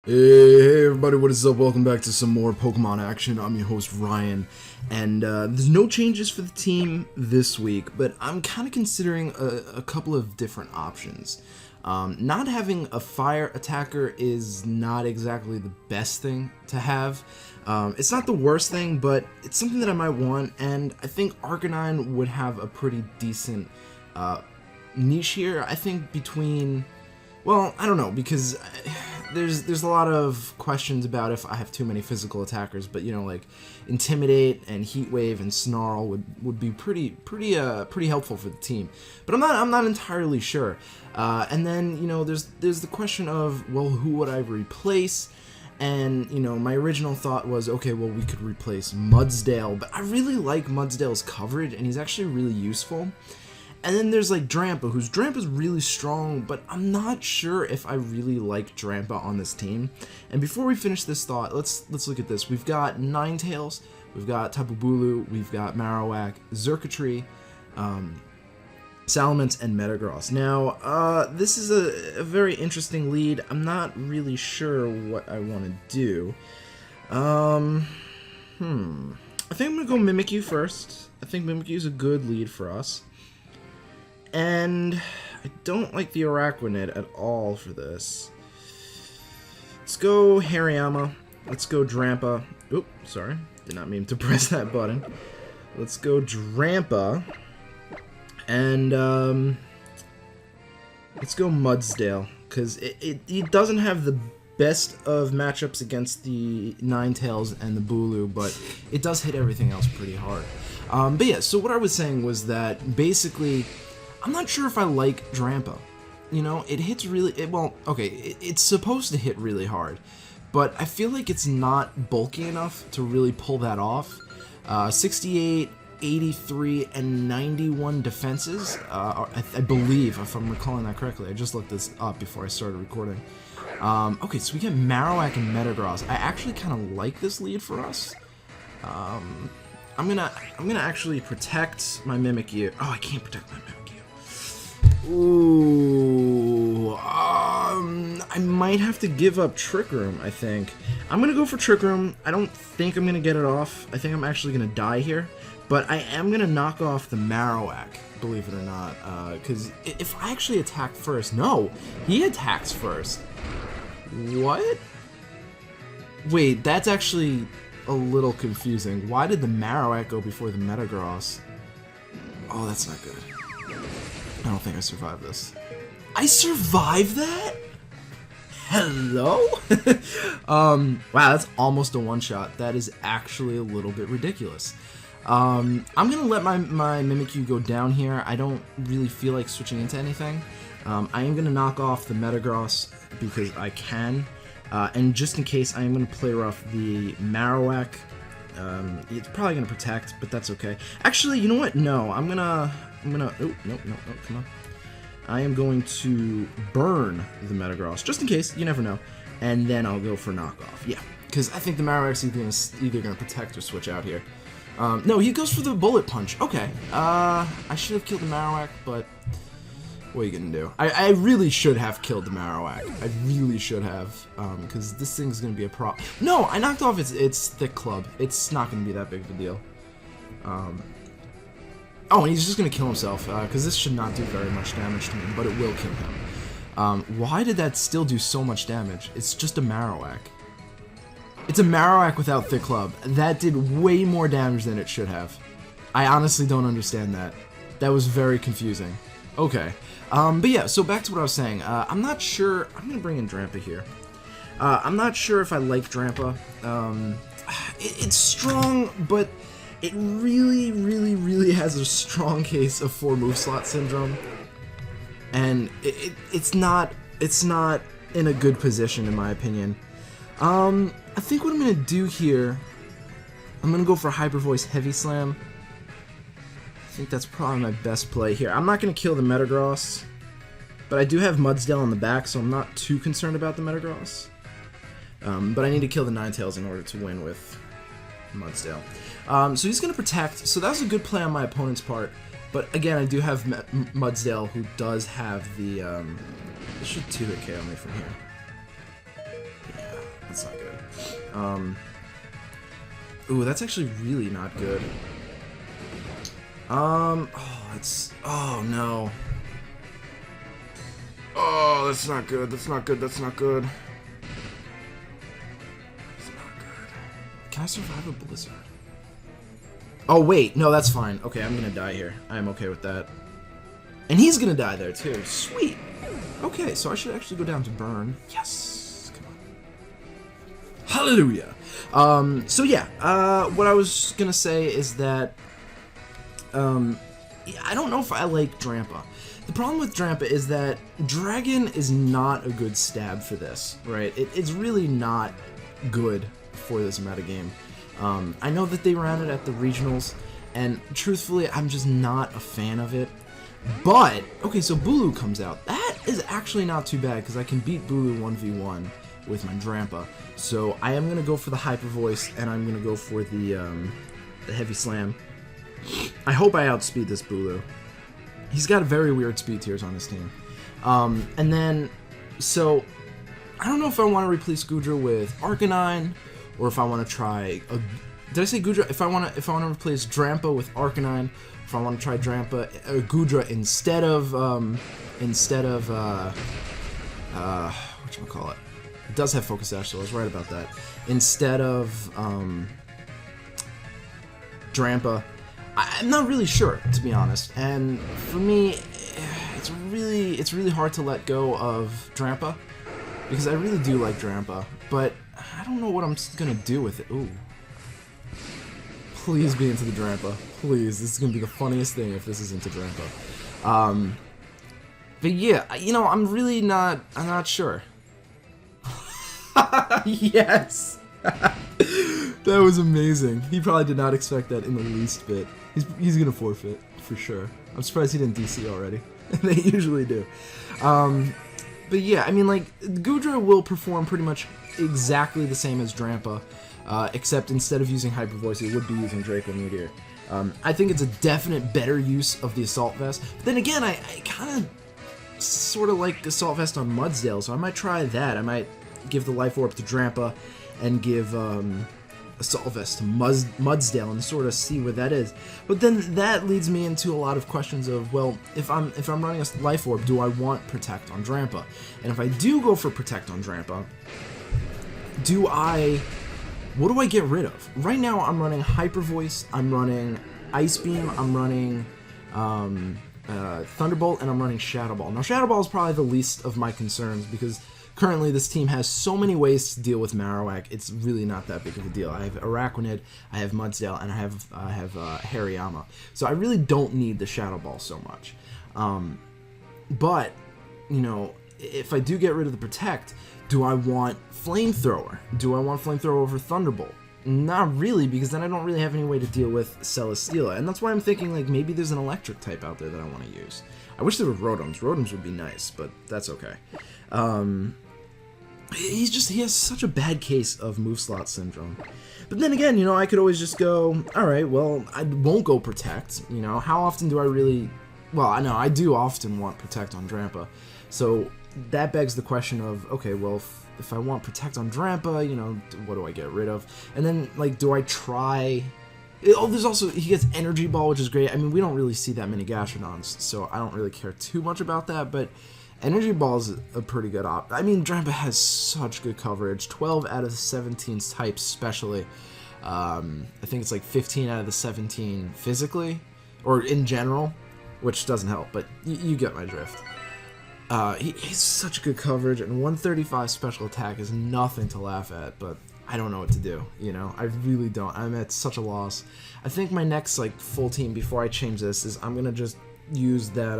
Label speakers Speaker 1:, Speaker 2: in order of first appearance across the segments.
Speaker 1: Hey everybody, what is up? Welcome back to some more Pokemon action. I'm your host Ryan, and there's no changes for the team this week, but I'm kind of considering a couple of different options. Not having a fire attacker is not exactly the best thing to have. It's not the worst thing, but it's something that I might want, and I think Arcanine would have a pretty decent niche here. I think between... Well, I don't know, because there's a lot of questions about if I have too many physical attackers, but you know, like Intimidate and Heat Wave and Snarl would be pretty helpful for the team. But I'm not entirely sure. And then you know, there's the question of, well, who would I replace? And you know, my original thought was, okay, well, we could replace Mudsdale, but I really like Mudsdale's coverage, and he's actually really useful. And then there's like Drampa, whose Drampa's really strong, but I'm not sure if I really like Drampa on this team. And before we finish this thought, let's look at this. We've got Ninetales, we've got Tapu Bulu, we've got Marowak, Xurkitree, Salamence, and Metagross. Now, this is a very interesting lead. I'm not really sure what I want to do. I think I'm going to go Mimikyu first. I think Mimikyu is a good lead for us. And I don't like the Araquanid at all for this. Let's go Hariyama. Let's go Drampa. Oop, sorry. Did not mean to press that button. Let's go Drampa. And, let's go Mudsdale. Because it doesn't have the best of matchups against the Ninetales and the Bulu, but it does hit everything else pretty hard. But yeah, so what I was saying was that basically... I'm not sure if I like Drampa. You know, it hits really... it's supposed to hit really hard, but I feel like it's not bulky enough to really pull that off. 68, 83, and 91 defenses, I believe, if I'm recalling that correctly. I just looked this up before I started recording. Okay, so we get Marowak and Metagross. I actually kind of like this lead for us. I'm gonna actually protect my Mimikyu. Oh, I can't protect my Mimikyu. Ooh, I might have to give up Trick Room, I think. I'm gonna go for Trick Room. I don't think I'm gonna get it off. I think I'm actually gonna die here. But I am gonna knock off the Marowak, believe it or not. Because if I actually attack first... No! He attacks first. What? Wait, that's actually a little confusing. Why did the Marowak go before the Metagross? Oh, that's not good. I don't think I survived this. I survived that? Hello? Wow, that's almost a one-shot. That is actually a little bit ridiculous. I'm gonna let my Mimikyu go down here. I don't really feel like switching into anything. I am gonna knock off the Metagross because I can. And just in case, I am gonna play rough the Marowak. It's probably gonna protect, but that's okay. Actually, you know what? No, I'm gonna... Oh, no, come on. I am going to burn the Metagross, just in case, you never know. And then I'll go for knockoff. Yeah, because I think the Marowak's either going to protect or switch out here. No, he goes for the Bullet Punch. Okay, I should have killed the Marowak, but what are you going to do? I really should have killed the Marowak. I really should have, because this thing's going to be a problem. No, I knocked off its Thick Club. It's not going to be that big of a deal. Oh, and he's just going to kill himself, because this should not do very much damage to him, but it will kill him. Why did that still do so much damage? It's just a Marowak. It's a Marowak without Thick Club. That did way more damage than it should have. I honestly don't understand that. That was very confusing. Okay. But yeah, so back to what I was saying. I'm not sure... I'm going to bring in Drampa here. I'm not sure if I like Drampa. It's strong, but... It really has a strong case of 4 move slot syndrome, and it's not in a good position in my opinion. I think what I'm gonna do here, I'm gonna go for Hyper Voice Heavy Slam. I think that's probably my best play here. I'm not gonna kill the Metagross, but I do have Mudsdale on the back, so I'm not too concerned about the Metagross. But I need to kill the Ninetales in order to win with Mudsdale. So he's going to protect, so that was a good play on my opponent's part, but again, I do have Mudsdale, who does have the, this should 2-hit KO me from here. That's not good. Ooh, that's actually really not good. Oh, no. Oh, that's not good. That's not good. That's not good. That's not good. Can I survive a blizzard? Oh, wait. No, that's fine. Okay, I'm gonna die here. I'm okay with that. And he's gonna die there, too. Sweet. Okay, so I should actually go down to burn. Yes. Come on. Hallelujah. So yeah, what I was gonna say is that, I don't know if I like Drampa. The problem with Drampa is that Dragon is not a good stab for this, right? It's really not good for this metagame. I know that they ran it at the regionals, and truthfully, I'm just not a fan of it. But, okay, so Bulu comes out. That is actually not too bad, because I can beat Bulu 1v1 with my Drampa. So I am going to go for the Hyper Voice, and I'm going to go for the Heavy Slam. I hope I outspeed this Bulu. He's got very weird speed tiers on his team. And then, so, I don't know if I want to replace Goodra with Arcanine, or if I want to try, did I say Goodra? If I want to replace Drampa with Arcanine, if I want to try Goodra instead of, whatchamacallit? It does have Focus Sash, so I was right about that. Instead of, Drampa, I'm not really sure, to be honest. And for me, it's really hard to let go of Drampa, because I really do like Drampa, but I don't know what I'm gonna do with it. Ooh. Please be into the Drampa. Please, this is gonna be the funniest thing if this is into Drampa. But yeah, you know, I'm not sure. Yes! That was amazing. He probably did not expect that in the least bit. He's gonna forfeit, for sure. I'm surprised he didn't DC already. They usually do. But yeah, I mean, like, Goodra will perform pretty much exactly the same as Drampa, except instead of using Hyper Voice, it would be using Draco Meteor. I think it's a definite better use of the Assault Vest. But then again, I kind of sort of like Assault Vest on Mudsdale, so I might try that. I might give the Life Orb to Drampa and give Assault Vest to Mudsdale and sort of see where that is. But then that leads me into a lot of questions of, well, if I'm running a Life Orb, do I want Protect on Drampa? And if I do go for Protect on Drampa, what do I get rid of? Right now I'm running Hyper Voice, I'm running Ice Beam, I'm running Thunderbolt, and I'm running Shadow Ball. Now Shadow Ball is probably the least of my concerns, because currently this team has so many ways to deal with Marowak, it's really not that big of a deal. I have Araquanid, I have Mudsdale, and I have Hariyama. So I really don't need the Shadow Ball so much. But, you know, if I do get rid of the Protect, do I want Flamethrower? Do I want Flamethrower over Thunderbolt? Not really, because then I don't really have any way to deal with Celesteela, and that's why I'm thinking, like, maybe there's an electric type out there that I want to use. I wish there were Rotoms. Rotoms would be nice, but that's okay. He has such a bad case of move slot syndrome. But then again, you know, I could always just go, alright, well, I won't go Protect, you know, how often do I really, well, I know, I do often want Protect on Drampa, so that begs the question of, okay, well, if I want Protect on Drampa, you know, what do I get rid of? And then, like, do I try... Oh, there's also, he gets Energy Ball, which is great. I mean, we don't really see that many Gastrodons, so I don't really care too much about that, but Energy Ball is a pretty good op. I mean, Drampa has such good coverage. 12 out of the 17 types specially. I think it's like 15 out of the 17 physically, or in general, which doesn't help, but you get my drift. He's such good coverage, and 135 special attack is nothing to laugh at, but I don't know what to do, you know? I really don't. I'm at such a loss. I think my next, like, full team before I change this is I'm gonna just use that,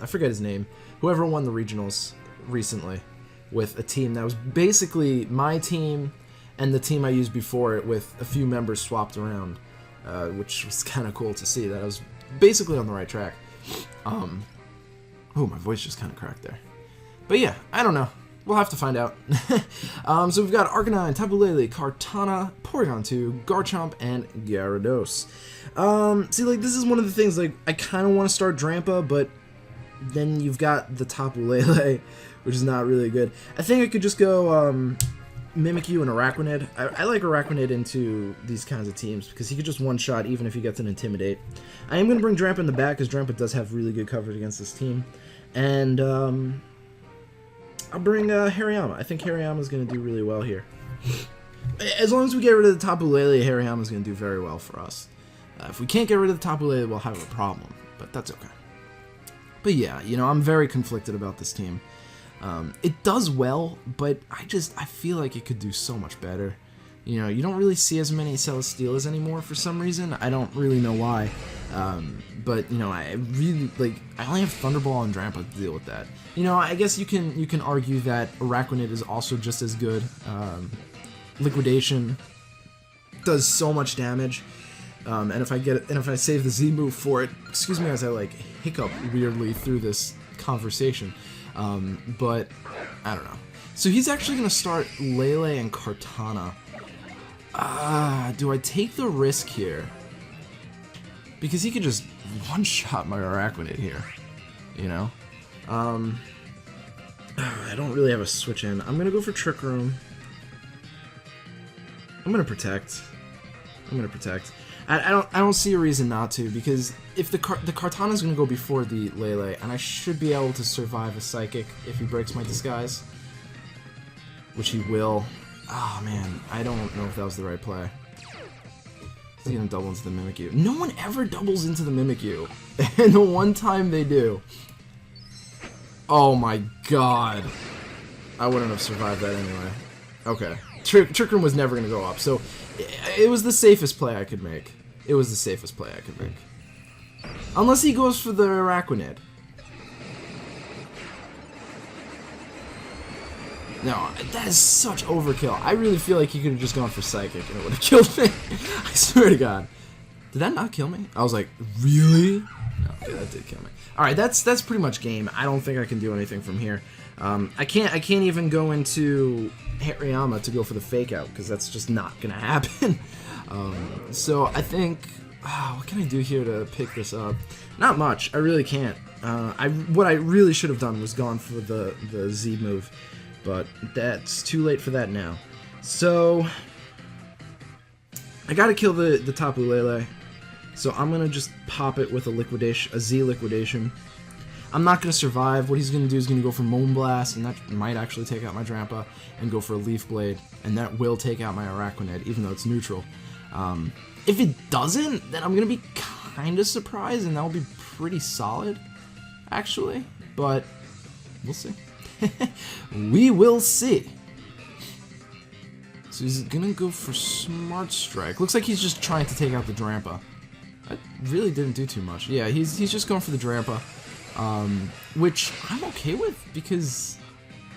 Speaker 1: I forget his name, whoever won the regionals recently, with a team that was basically my team and the team I used before it with a few members swapped around, which was kind of cool to see that I was basically on the right track. Oh, my voice just kind of cracked there. But yeah, I don't know. We'll have to find out. So we've got Arcanine, Tapu Lele, Kartana, Porygon 2, Garchomp, and Gyarados. See, like, this is one of the things, like, I kind of want to start Drampa, but then you've got the Tapu Lele, which is not really good. I think I could just go, Mimikyu and Araquanid. I like Araquanid into these kinds of teams because he could just one-shot even if he gets an Intimidate. I am going to bring Drampa in the back because Drampa does have really good coverage against this team. And I'll bring Hariyama. I think Hariyama is going to do really well here. As long as we get rid of the Tapu Lele, Hariyama is going to do very well for us. If we can't get rid of the Tapu Lele, we'll have a problem, but that's okay. But yeah, you know, I'm very conflicted about this team. It does well, but I feel like it could do so much better. You know, you don't really see as many Celesteelas anymore for some reason. I don't really know why. But, you know, I only have Thunderball and Drampa to deal with that. You know, I guess you can argue that Araquanid is also just as good. Liquidation does so much damage. And if I save the Z move for it, excuse me as I like hiccup weirdly through this conversation. But I don't know. So he's actually gonna start Lele and Kartana. Do I take the risk here? Because he could just one-shot my Araquanid here, you know? I don't really have a switch in. I'm gonna go for Trick Room. I'm gonna protect. I don't see a reason not to, because if the Kartana's gonna go before the Lele, and I should be able to survive a Psychic if he breaks my disguise, which he will. Oh man, I don't know if that was the right play. He's gonna double into the Mimikyu. No one ever doubles into the Mimikyu, and the one time they do. Oh my god. I wouldn't have survived that anyway. Okay. Trick Room was never gonna go up, so it was the safest play I could make. It was the safest play I could make. Unless he goes for the Araquanid. No, that is such overkill. I really feel like he could have just gone for Psychic and it would have killed me. I swear to God. Did that not kill me? I was like, really? No, okay, that did kill me. Alright, that's pretty much game. I don't think I can do anything from here. I can't even go into Hariyama to go for the Fake Out, because that's just not gonna happen. So I think, what can I do here to pick this up? Not much. I really can't. What I really should have done was gone for the Z move, but that's too late for that now. So I gotta kill the Tapu Lele. So I'm gonna just pop it with a Z liquidation. I'm not going to survive. What he's going to do is going to go for Moonblast, and that might actually take out my Drampa, and go for a Leaf Blade, and that will take out my Araquanid, even though it's neutral. If it doesn't, then I'm going to be kind of surprised, and that will be pretty solid, actually, but we'll see. We will see. So he's going to go for Smart Strike. Looks like he's just trying to take out the Drampa. That really didn't do too much. Yeah, he's just going for the Drampa. Which I'm okay with, because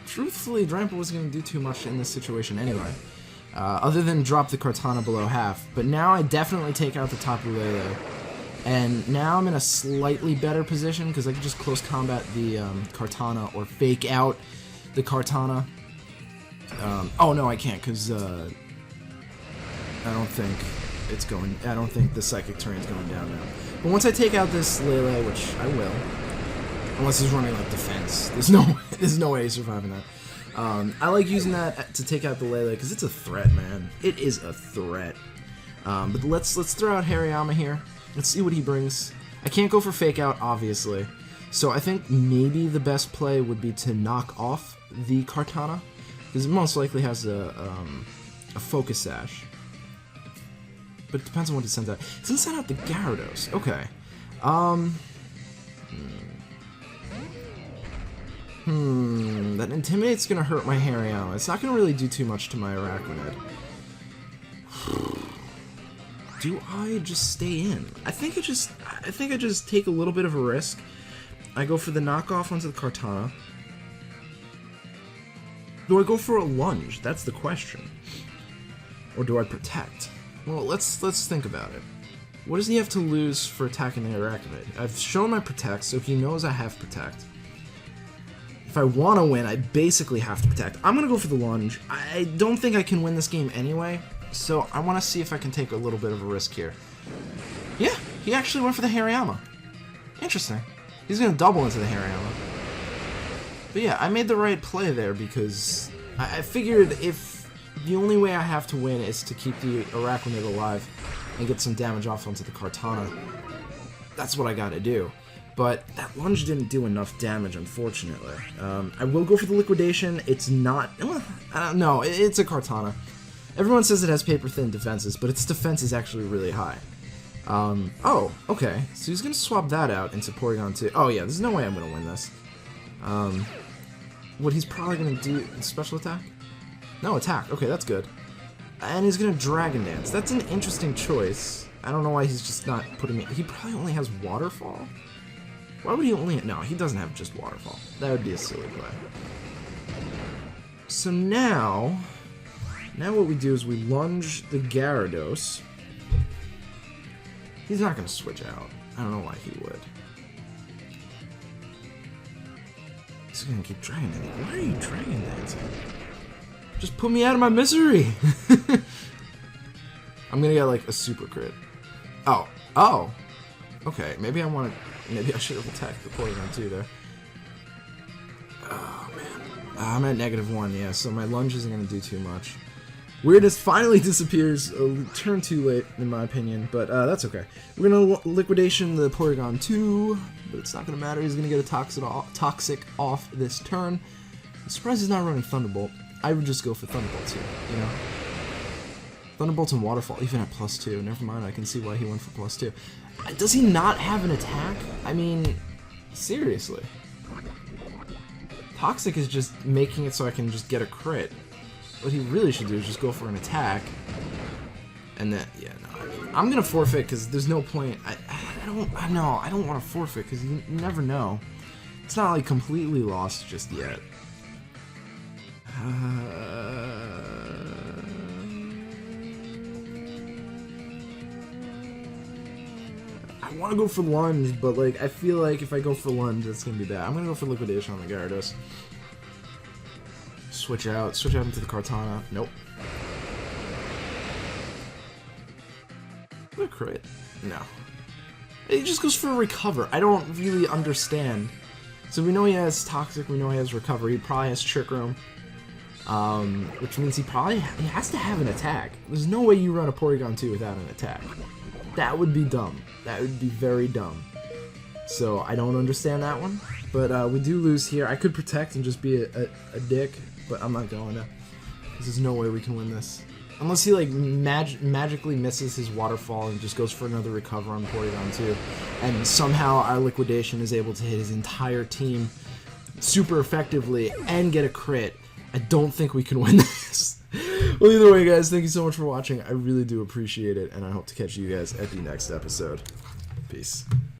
Speaker 1: truthfully Drampa wasn't going to do too much in this situation anyway, other than drop the Kartana below half. But now I definitely take out the Tapu Lele, and now I'm in a slightly better position because I can just close combat the Kartana or fake out the Kartana. Oh no, I can't, because I don't think the Psychic terrain's going down now. But once I take out this Lele, which I will. Unless he's running like defense. There's no way he's surviving that. I like using that to take out the Lele because it's a threat, man. It is a threat. But let's throw out Hariyama here. Let's see what he brings. I can't go for Fake Out, obviously. So I think maybe the best play would be to knock off the Kartana, because it most likely has a Focus Sash. But it depends on what it sends out. It's gonna send out the Gyarados. Okay. That Intimidate's gonna hurt my Hariyama. It's not gonna really do too much to my Araquanid. Do I just stay in? I think I just take a little bit of a risk. I go for the knockoff onto the Kartana. Do I go for a lunge? That's the question. Or do I protect? Well, let's think about it. What does he have to lose for attacking the Araquanid? I've shown my protect, so he knows I have protect. If I want to win, I basically have to protect. I'm going to go for the lunge. I don't think I can win this game anyway, so I want to see if I can take a little bit of a risk here. Yeah, he actually went for the Hariyama. Interesting. He's going to double into the Hariyama. But yeah, I made the right play there, because I figured if the only way I have to win is to keep the Arachnid alive and get some damage off onto the Kartana. That's what I gotta do. But that lunge didn't do enough damage, unfortunately. I will go for the liquidation. It's not... I don't know. It's a Kartana. Everyone says it has paper-thin defenses, but its defense is actually really high. Oh, okay. So he's going to swap that out into Porygon 2. Oh, yeah, there's no way I'm going to win this. What he's probably going to do... Special attack? No, attack. Okay, that's good. And he's going to Dragon Dance. That's an interesting choice. I don't know why he's just not putting me... He probably only has Waterfall? Why would he only... No, he doesn't have just Waterfall. That would be a silly play. So now... Now what we do is we lunge the Gyarados. He's not going to switch out. I don't know why he would. He's going to keep Dragon Dancing. Why are you Dragon Dancing? Just put me out of my misery! I'm going to get like a super crit. Oh. Oh! Okay, maybe I want to... Maybe I should have attacked the Porygon 2 there. Oh, man. I'm at -1, yeah, so my lunge isn't going to do too much. Weirdness finally disappears, a turn too late, in my opinion, but that's okay. We're going to liquidation the Porygon 2, but it's not going to matter. He's going to get a Toxic off this turn. I'm surprised he's not running Thunderbolt. I would just go for Thunderbolt too, you know? Thunderbolt and Waterfall, even at +2. Never mind, I can see why he went for +2. Does he not have an attack? I mean, seriously. Toxic is just making it so I can just get a crit. What he really should do is just go for an attack. And then, yeah, no, I mean, I'm gonna forfeit because there's no point. I don't want to forfeit because you never know. It's not like completely lost just yet. I want to go for lunge, but like I feel like if I go for lunge, it's gonna be bad. I'm gonna go for liquidation on the Gyarados. Switch out into the Kartana. Nope. A crit? No. He just goes for a recover. I don't really understand. So we know he has Toxic, we know he has Recover, he probably has Trick Room. Which means he has to have an attack. There's no way you run a Porygon 2 without an attack. That would be dumb. That would be very dumb. So I don't understand that one. But we do lose here. I could protect and just be a dick, but I'm not going to. There's no way we can win this. Unless he like magically misses his Waterfall and just goes for another Recover on Porygon 2. And somehow our liquidation is able to hit his entire team super effectively and get a crit. I don't think we can win this. Well, either way, guys, thank you so much for watching. I really do appreciate it, and I hope to catch you guys at the next episode. Peace.